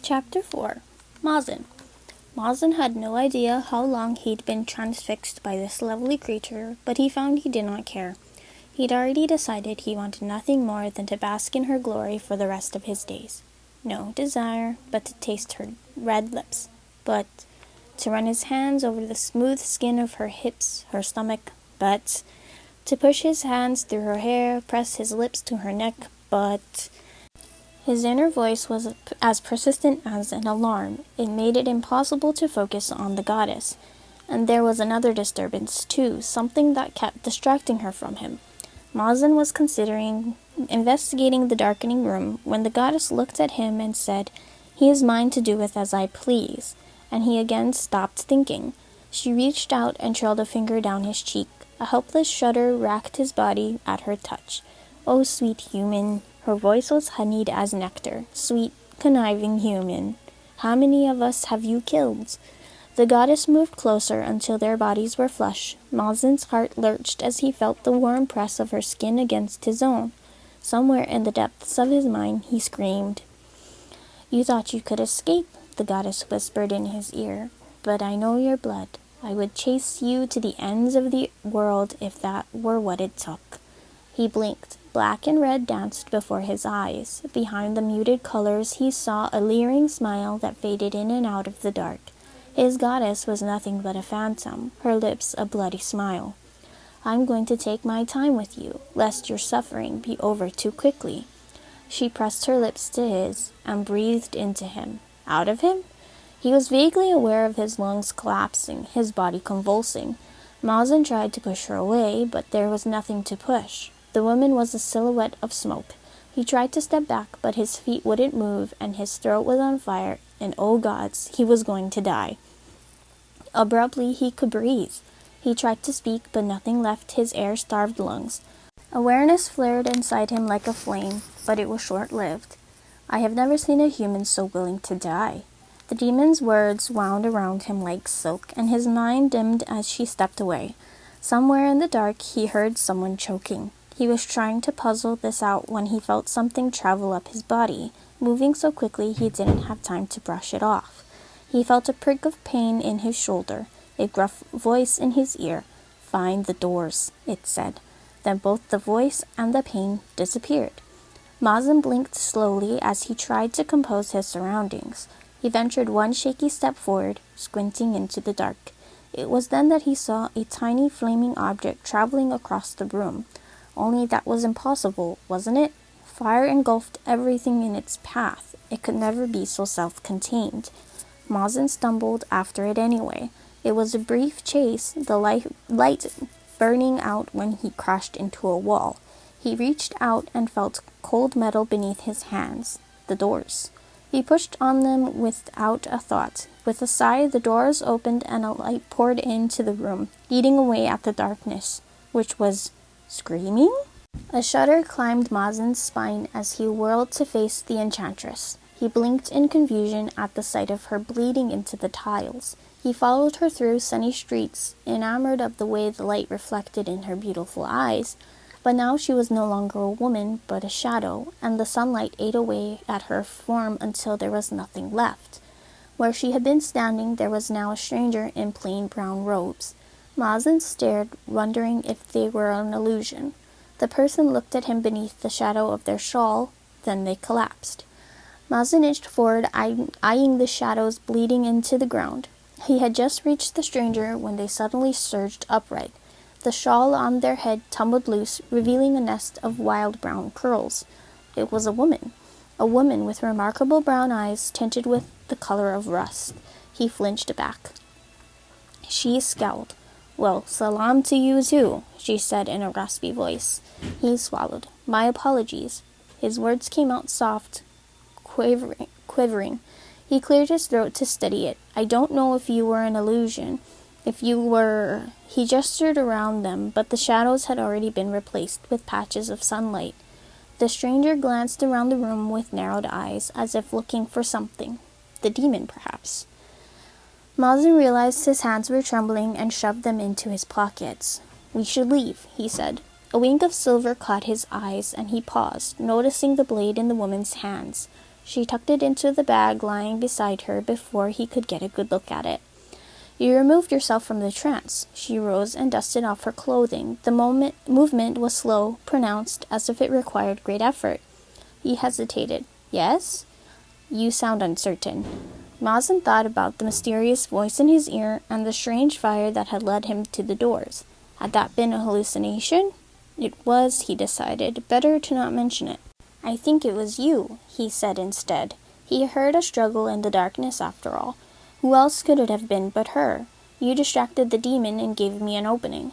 Chapter 4 Mazen Mazen had no idea how long he'd been transfixed by this lovely creature, but he found he did not care. He'd already decided he wanted nothing more than to bask in her glory for the rest of his days. No desire but to taste her red lips, but to run his hands over the smooth skin of her hips, her stomach, but to push his hands through her hair, press his lips to her neck, but his inner voice was as persistent as an alarm. It made it impossible to focus on the goddess. And there was another disturbance, too, something that kept distracting her from him. Mazen was considering investigating the darkening room when the goddess looked at him and said, "He is mine to do with as I please," and he again stopped thinking. She reached out and trailed a finger down his cheek. A helpless shudder racked his body at her touch. "Oh, sweet human." Her voice was honeyed as nectar. "Sweet, conniving human. How many of us have you killed?" The goddess moved closer until their bodies were flush. Mazen's heart lurched as he felt the warm press of her skin against his own. Somewhere in the depths of his mind, he screamed. "You thought you could escape," the goddess whispered in his ear. "But I know your blood. I would chase you to the ends of the world if that were what it took." He blinked. Black and red danced before his eyes. Behind the muted colors, he saw a leering smile that faded in and out of the dark. His goddess was nothing but a phantom, her lips a bloody smile. "I'm going to take my time with you, lest your suffering be over too quickly." She pressed her lips to his and breathed into him. Out of him? He was vaguely aware of his lungs collapsing, his body convulsing. Mazen tried to push her away, but there was nothing to push. The woman was a silhouette of smoke. He tried to step back, but his feet wouldn't move, and his throat was on fire, and oh gods, he was going to die. Abruptly, he could breathe. He tried to speak, but nothing left his air-starved lungs. Awareness flared inside him like a flame, but it was short-lived. "I have never seen a human so willing to die." The demon's words wound around him like silk, and his mind dimmed as she stepped away. Somewhere in the dark, he heard someone choking. He was trying to puzzle this out when he felt something travel up his body, moving so quickly he didn't have time to brush it off. He felt a prick of pain in his shoulder, a gruff voice in his ear. "Find the doors," it said. Then both the voice and the pain disappeared. Mazen blinked slowly as he tried to compose his surroundings. He ventured one shaky step forward, squinting into the dark. It was then that he saw a tiny flaming object traveling across the room. Only that was impossible, wasn't it? Fire engulfed everything in its path. It could never be so self-contained. Mazen stumbled after it anyway. It was a brief chase, the light burning out when he crashed into a wall. He reached out and felt cold metal beneath his hands. The doors. He pushed on them without a thought. With a sigh, the doors opened and a light poured into the room, eating away at the darkness, which was screaming? A shudder climbed Mazen's spine as he whirled to face the enchantress. He blinked in confusion at the sight of her bleeding into the tiles. He followed her through sunny streets, enamored of the way the light reflected in her beautiful eyes. But now she was no longer a woman, but a shadow, and the sunlight ate away at her form until there was nothing left. Where she had been standing, there was now a stranger in plain brown robes. Mazen stared, wondering if they were an illusion. The person looked at him beneath the shadow of their shawl, then they collapsed. Mazen inched forward, eyeing the shadows bleeding into the ground. He had just reached the stranger when they suddenly surged upright. The shawl on their head tumbled loose, revealing a nest of wild brown curls. It was a woman with remarkable brown eyes tinted with the color of rust. He flinched back. She scowled. "Well, salam to you too," she said in a raspy voice. He swallowed. "My apologies." His words came out soft, quivering. He cleared his throat to steady it. "I don't know if you were an illusion. If you were..." He gestured around them, but the shadows had already been replaced with patches of sunlight. The stranger glanced around the room with narrowed eyes, as if looking for something. The demon, perhaps. Mazen realized his hands were trembling and shoved them into his pockets. "We should leave," he said. A wink of silver caught his eyes, and he paused, noticing the blade in the woman's hands. She tucked it into the bag lying beside her before he could get a good look at it. You removed yourself from the trance. She rose and dusted off her clothing. The movement was slow, pronounced, as if it required great effort. He hesitated. Yes? You sound uncertain. Mazen thought about the mysterious voice in his ear and the strange fire that had led him to the doors. Had that been a hallucination? It was, he decided, better to not mention it. I think it was you, he said instead. He heard a struggle in the darkness after all. Who else could it have been but her? You distracted the demon and gave me an opening.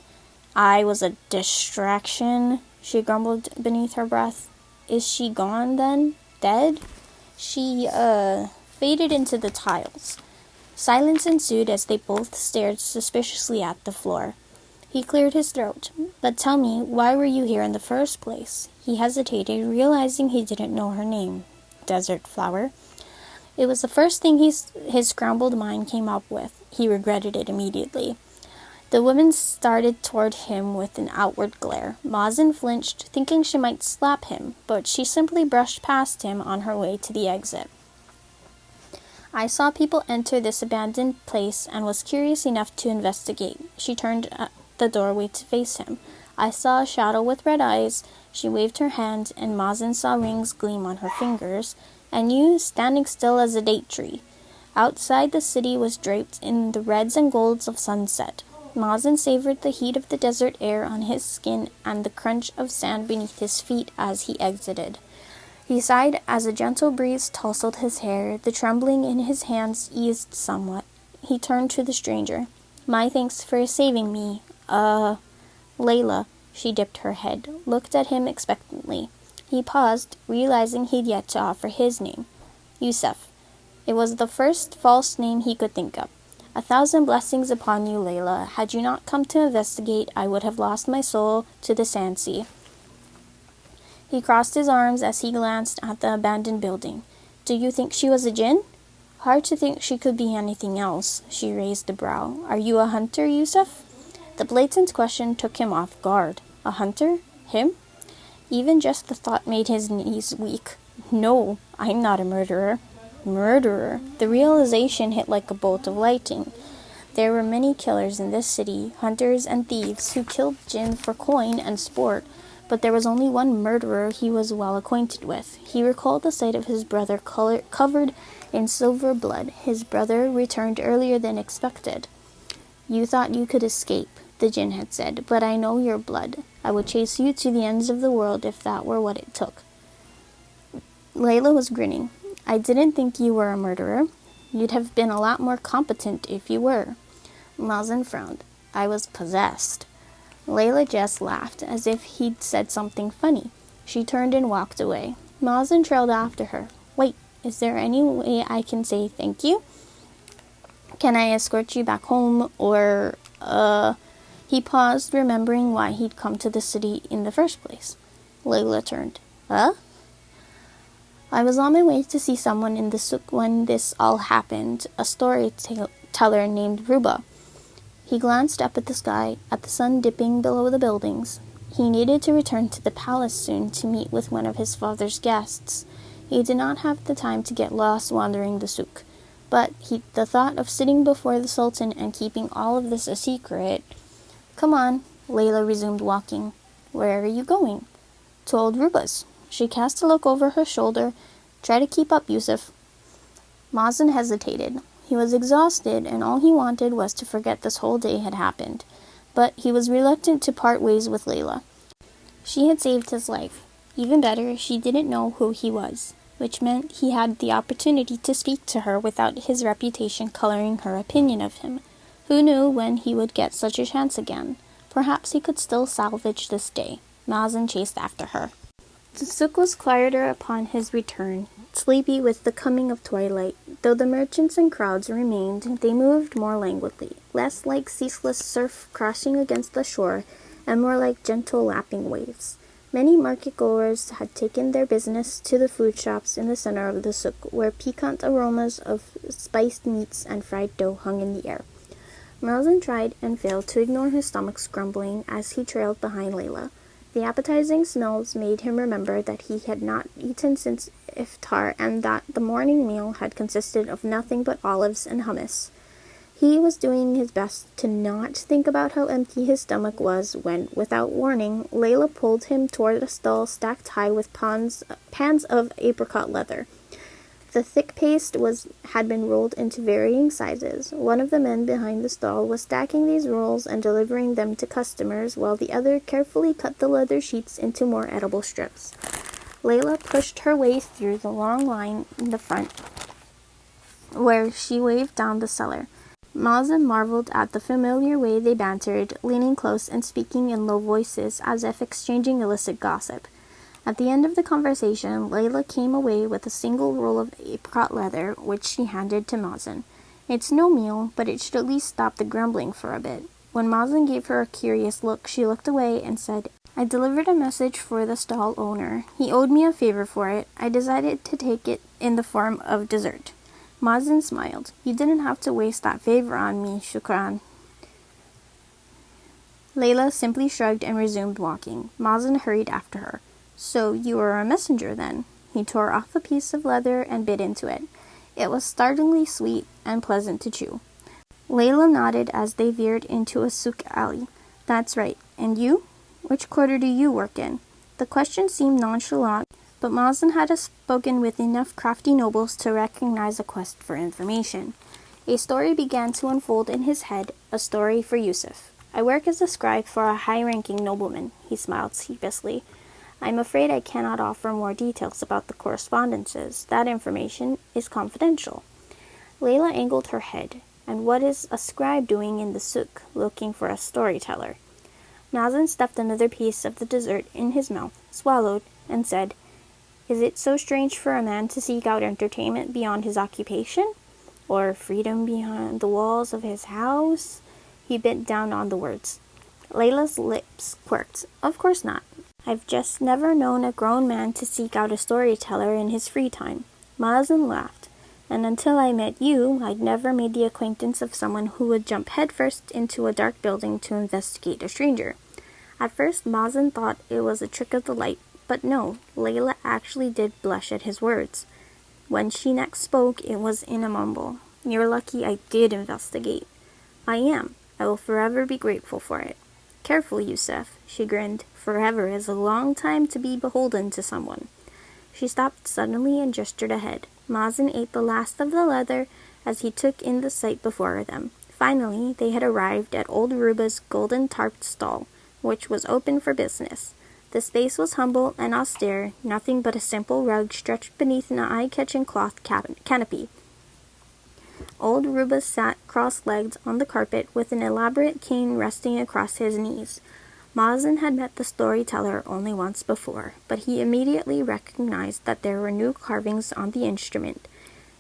I was a distraction, she grumbled beneath her breath. Is she gone then? Dead? She, faded into the tiles. Silence ensued as they both stared suspiciously at the floor. He cleared his throat. But tell me, why were you here in the first place? He hesitated, realizing he didn't know her name. Desert Flower. It was the first thing his scrambled mind came up with. He regretted it immediately. The woman started toward him with an outward glare. Mazen flinched, thinking she might slap him, but she simply brushed past him on her way to the exit. I saw people enter this abandoned place and was curious enough to investigate. She turned at the doorway to face him. I saw a shadow with red eyes. She waved her hand, and Mazen saw rings gleam on her fingers, and you standing still as a date tree. Outside, the city was draped in the reds and golds of sunset. Mazen savored the heat of the desert air on his skin and the crunch of sand beneath his feet as he exited. He sighed as a gentle breeze tousled his hair. The trembling in his hands eased somewhat. He turned to the stranger. My thanks for saving me. Layla. She dipped her head, looked at him expectantly. He paused, realizing he'd yet to offer his name. Yusuf. It was the first false name he could think of. 1,000 blessings upon you, Layla. Had you not come to investigate, I would have lost my soul to the sand sea. He crossed his arms as he glanced at the abandoned building. Do you think she was a djinn? Hard to think she could be anything else. She raised a brow. Are you a hunter, Yusuf? The blatant question took him off guard. A hunter? Him? Even just the thought made his knees weak. No, I'm not a murderer. Murderer? The realization hit like a bolt of lightning. There were many killers in this city, hunters and thieves, who killed jinn for coin and sport, but there was only one murderer he was well acquainted with. He recalled the sight of his brother covered in silver blood. His brother returned earlier than expected. You thought you could escape, the jinn had said, but I know your blood. I would chase you to the ends of the world if that were what it took. Layla was grinning. I didn't think you were a murderer. You'd have been a lot more competent if you were. Mazen frowned. I was possessed. Layla just laughed, as if he'd said something funny. She turned and walked away. Mazen trailed after her. Wait, is there any way I can say thank you? Can I escort you back home, or, He paused, remembering why he'd come to the city in the first place. Layla turned. I was on my way to see someone in the souk when this all happened, a storyteller named Ruba. He glanced up at the sky, at the sun dipping below the buildings. He needed to return to the palace soon to meet with one of his father's guests. He did not have the time to get lost wandering the souk, but the thought of sitting before the Sultan and keeping all of this a secret... Come on, Layla resumed walking. Where are you going? To old Ruba's. She cast a look over her shoulder. Try to keep up, Yusuf. Mazen hesitated. He was exhausted, and all he wanted was to forget this whole day had happened. But he was reluctant to part ways with Layla. She had saved his life. Even better, she didn't know who he was, which meant he had the opportunity to speak to her without his reputation coloring her opinion of him. Who knew when he would get such a chance again? Perhaps he could still salvage this day. Mazen chased after her. The souk was quieter upon his return, sleepy with the coming of twilight. Though the merchants and crowds remained, they moved more languidly, less like ceaseless surf crashing against the shore, and more like gentle lapping waves. Many market-goers had taken their business to the food shops in the center of the souk, where piquant aromas of spiced meats and fried dough hung in the air. Mazen tried and failed to ignore his stomach's grumbling as he trailed behind Layla. The appetizing smells made him remember that he had not eaten since iftar and that the morning meal had consisted of nothing but olives and hummus. He was doing his best to not think about how empty his stomach was when, without warning, Layla pulled him toward a stall stacked high with pans of apricot leather. The thick paste had been rolled into varying sizes. One of the men behind the stall was stacking these rolls and delivering them to customers, while the other carefully cut the leather sheets into more edible strips. Layla pushed her way through the long line in the front, where she waved down the seller. Mazen marveled at the familiar way they bantered, leaning close and speaking in low voices as if exchanging illicit gossip. At the end of the conversation, Layla came away with a single roll of apricot leather, which she handed to Mazen. "It's no meal, but it should at least stop the grumbling for a bit." When Mazen gave her a curious look, she looked away and said, "I delivered a message for the stall owner. He owed me a favor for it. I decided to take it in the form of dessert." Mazen smiled. "You didn't have to waste that favor on me, shukran." Layla simply shrugged and resumed walking. Mazen hurried after her. "So you were a messenger, then?" He tore off a piece of leather and bit into it. It was startlingly sweet and pleasant to chew. Layla nodded as they veered into a souk alley. "That's right. And you? Which quarter do you work in?" The question seemed nonchalant, but Mazen had spoken with enough crafty nobles to recognize a quest for information. A story began to unfold in his head, a story for Yusuf. "I work as a scribe for a high-ranking nobleman," he smiled sheepishly. "I'm afraid I cannot offer more details about the correspondences. That information is confidential." Layla angled her head. "And what is a scribe doing in the souk, looking for a storyteller?" Mazen stuffed another piece of the dessert in his mouth, swallowed, and said, "Is it so strange for a man to seek out entertainment beyond his occupation? Or freedom beyond the walls of his house?" He bit down on the words. Layla's lips quirked. "Of course not. I've just never known a grown man to seek out a storyteller in his free time." Mazen laughed. "And until I met you, I'd never made the acquaintance of someone who would jump headfirst into a dark building to investigate a stranger." At first, Mazen thought it was a trick of the light, but no, Layla actually did blush at his words. When she next spoke, it was in a mumble. "You're lucky I did investigate." "I am. I will forever be grateful for it." "Careful, Yusuf," she grinned. "Forever is a long time to be beholden to someone." She stopped suddenly and gestured ahead. Mazen ate the last of the leather as he took in the sight before them. Finally, they had arrived at old Ruba's golden tarped stall, which was open for business. The space was humble and austere, nothing but a simple rug stretched beneath an eye-catching cloth canopy. Old Ruba sat cross-legged on the carpet with an elaborate cane resting across his knees. Mazen had met the storyteller only once before, but he immediately recognized that there were new carvings on the instrument.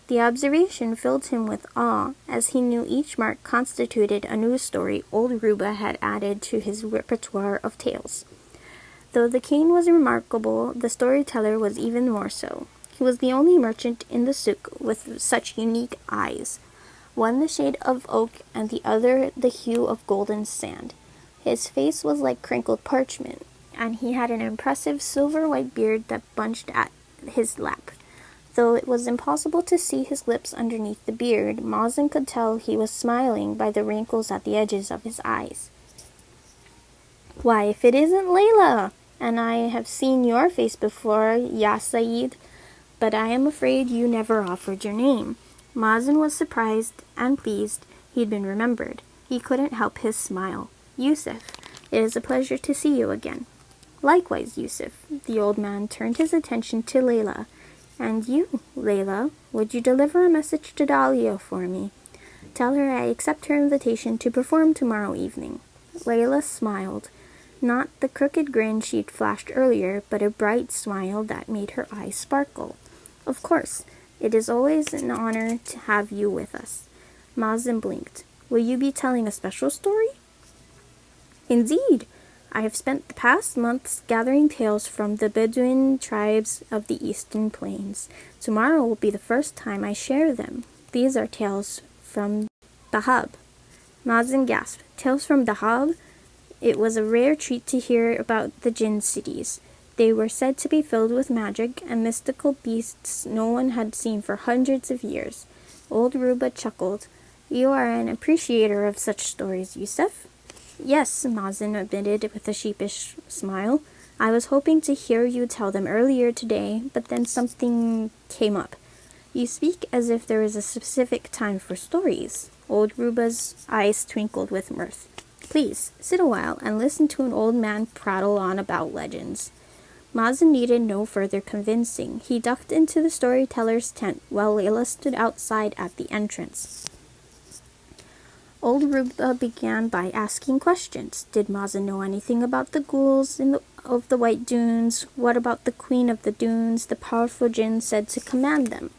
The observation filled him with awe, as he knew each mark constituted a new story old Ruba had added to his repertoire of tales. Though the cane was remarkable, the storyteller was even more so. He was the only merchant in the souk with such unique eyes, one the shade of oak and the other the hue of golden sand. His face was like crinkled parchment, and he had an impressive silver-white beard that bunched at his lap. Though it was impossible to see his lips underneath the beard, Mazen could tell he was smiling by the wrinkles at the edges of his eyes. "Why, if it isn't Layla! And I have seen your face before, Ya Saeed, but I am afraid you never offered your name." Mazen was surprised and pleased he'd been remembered. He couldn't help his smile. "Yusuf, it is a pleasure to see you again." "Likewise, Yusuf." The old man turned his attention to Layla. "And you, Layla, would you deliver a message to Dahlia for me? Tell her I accept her invitation to perform tomorrow evening." Layla smiled. Not the crooked grin she'd flashed earlier, but a bright smile that made her eyes sparkle. "Of course. It is always an honor to have you with us." Mazen blinked. "Will you be telling a special story?" "Indeed. I have spent the past months gathering tales from the Bedouin tribes of the Eastern Plains. Tomorrow will be the first time I share them. These are tales from Dahab." Mazen gasped. "Tales from Dahab?" It was a rare treat to hear about the Jinn cities. They were said to be filled with magic and mystical beasts no one had seen for hundreds of years. Old Ruba chuckled. You are an appreciator of such stories, Yusuf? Yes, Mazen admitted with a sheepish smile. I was hoping to hear you tell them earlier today, but then something came up. You speak as if there is a specific time for stories. Old Ruba's eyes twinkled with mirth. Please, sit a while and listen to an old man prattle on about legends. Mazen needed no further convincing. He ducked into the storyteller's tent while Layla stood outside at the entrance. Old Ruba began by asking questions. Did Mazen know anything about the ghouls of the White Dunes? What about the Queen of the Dunes, the powerful jinn said to command them?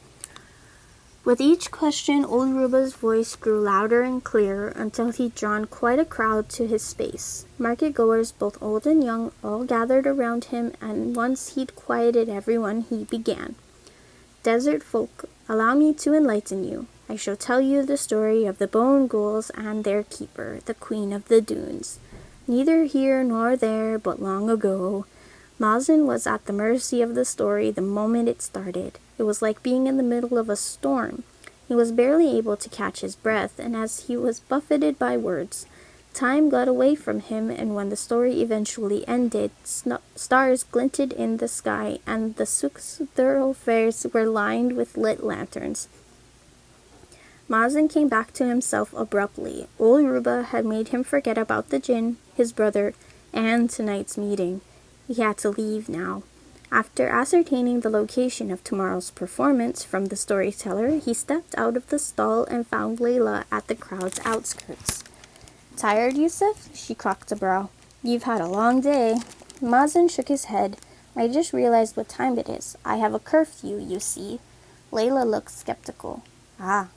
With each question, Old Ruba's voice grew louder and clearer until he'd drawn quite a crowd to his space. Market-goers, both old and young, all gathered around him, and once he'd quieted everyone, he began. Desert folk, allow me to enlighten you. I shall tell you the story of the bone ghouls and their keeper, the Queen of the Dunes. Neither here nor there, but long ago. Mazen was at the mercy of the story the moment it started. It was like being in the middle of a storm. He was barely able to catch his breath, and as he was buffeted by words, time got away from him, and when the story eventually ended, stars glinted in the sky, and the souk's thoroughfares were lined with lit lanterns. Mazen came back to himself abruptly. Old Ruba had made him forget about the jinn, his brother, and tonight's meeting. He had to leave now. After ascertaining the location of tomorrow's performance from the storyteller, he stepped out of the stall and found Layla at the crowd's outskirts. Tired, Yusuf? She cocked a brow. You've had a long day. Mazen shook his head. I just realized what time it is. I have a curfew, you see. Layla looked skeptical. Ah.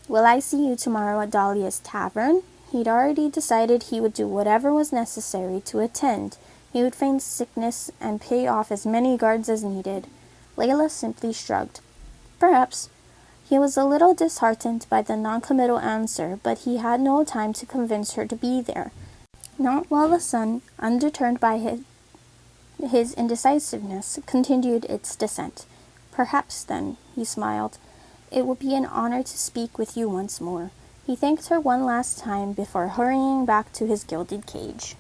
Will I see you tomorrow at Dahlia's tavern? He'd already decided he would do whatever was necessary to attend. He would feign sickness and pay off as many guards as needed. Layla simply shrugged. Perhaps. He was a little disheartened by the non-committal answer, but he had no time to convince her to be there. Not while the sun, undeterred by his indecisiveness, continued its descent. Perhaps, then, he smiled, it would be an honor to speak with you once more. He thanked her one last time before hurrying back to his gilded cage.